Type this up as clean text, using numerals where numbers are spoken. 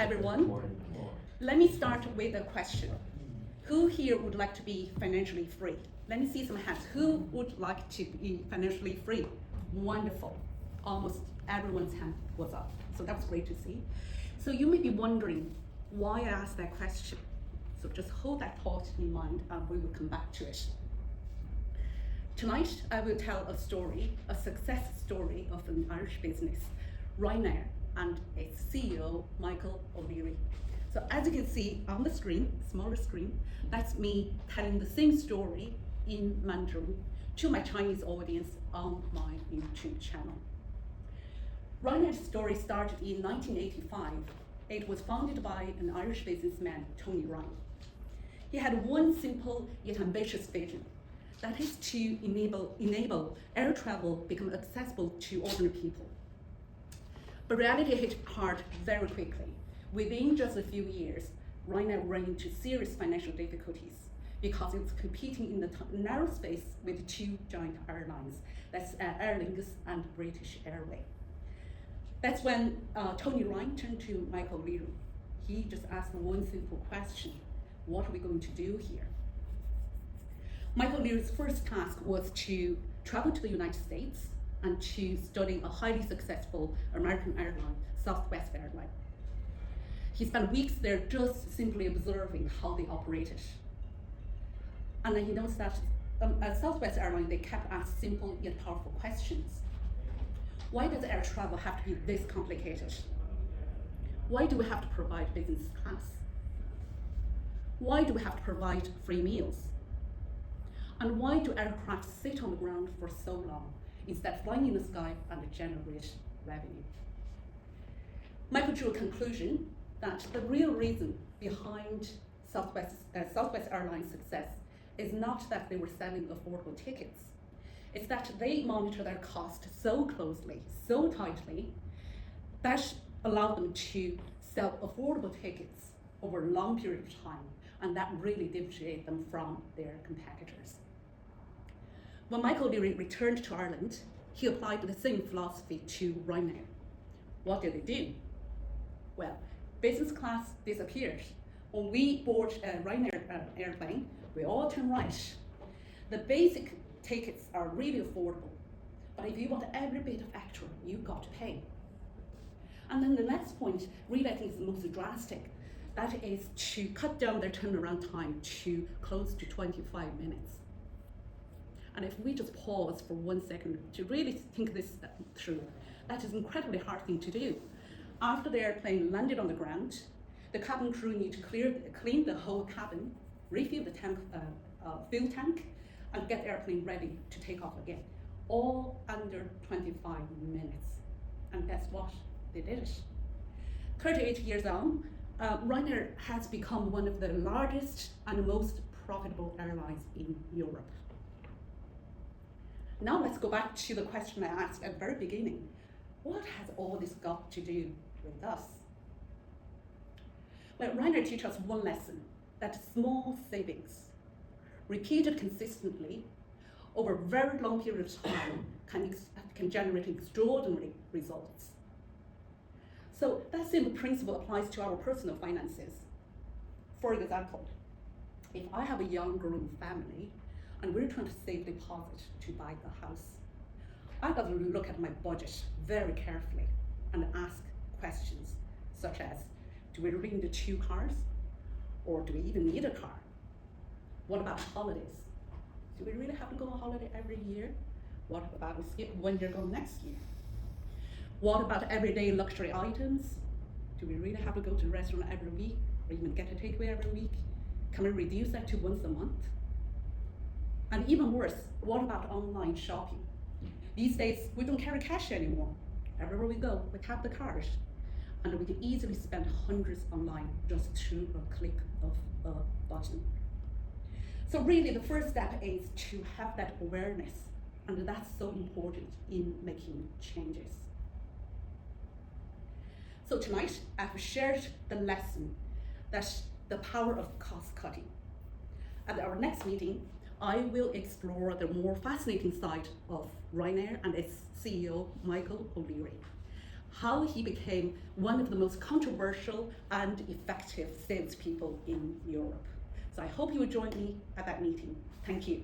everyone. Let me start with a question. Who here would like to be financially free? Let me see some hands. Who would like to be financially free? Wonderful. Almost everyone's hand was up. So that was great to see. So you may be wondering why I asked that question. So just hold that thought in mind and we will come back to it. Tonight, I will tell a story, a success story of an Irish business, Ryanair, and its CEO, Michael O'Leary. So as you can see on the screen, smaller screen, that's me telling the same story in Mandarin to my Chinese audience on my YouTube channel. Ryanair's story started in 1985. It was founded by an Irish businessman, Tony Ryan. He had one simple yet ambitious vision. That is to enable air travel become accessible to ordinary people. But reality hit hard very quickly. Within just a few years, Ryanair ran into serious financial difficulties because it was competing in the narrow space with two giant airlines, that's Aer Lingus and British Airways. That's when Tony Ryan turned to Michael O'Leary. He just asked one simple question: what are we going to do here? Michael O'Leary's first task was to travel to the United States and to study a highly successful American airline, Southwest Airlines. He spent weeks there just simply observing how they operated. And then he noticed that at Southwest Airlines, they kept asking simple yet powerful questions. Why does air travel have to be this complicated? Why do we have to provide business class? Why do we have to provide free meals? And why do aircraft sit on the ground for so long instead of flying in the sky and generate revenue? Michael drew a conclusion that the real reason behind Southwest Airlines' success is not that they were selling affordable tickets. It's that they monitor their cost so closely, so tightly, that allowed them to sell affordable tickets over a long period of time, and that really differentiated them from their competitors. When Michael O'Leary returned to Ireland, he applied the same philosophy to Ryanair. What did they do? Well, business class disappeared. When we board a Ryanair airplane, we all turn right. The basic tickets are really affordable, but if you want every bit of extra, you've got to pay. And then the next point, really I think is the most drastic, that is to cut down their turnaround time to close to 25 minutes. And if we just pause for 1 second to really think this through, that is an incredibly hard thing to do. After the airplane landed on the ground, the cabin crew need to clean the whole cabin, refill the fuel tank, and get the airplane ready to take off again, all under 25 minutes. And guess what? They did it. 38 years on, Ryanair has become one of the largest and most profitable airlines in Europe. Now let's go back to the question I asked at the very beginning. What has all this got to do with us? Well, Ryanair teaches us one lesson, that small savings, repeated consistently over a very long period of time, can generate extraordinary results. So that same principle applies to our personal finances. For example, if I have a young growing family and we're trying to save deposit to buy the house, I've got to look at my budget very carefully and ask questions such as, do we really need 2 cars? Or do we even need a car? What about holidays? Do we really have to go on holiday every year? What about we skip 1 year, go next year? What about everyday luxury items? Do we really have to go to the restaurant every week or even get a takeaway every week? Can we reduce that to once a month? And even worse, what about online shopping? These days, we don't carry cash anymore. Everywhere we go, we tap the card. And we can easily spend hundreds online just through a click of a button. So really the first step is to have that awareness, and that's so important in making changes. So tonight, I've shared the lesson, that the power of cost cutting. At our next meeting, I will explore the more fascinating side of Ryanair and its CEO, Michael O'Leary. how he became one of the most controversial and effective salespeople in Europe. So I hope you will join me at that meeting. Thank you.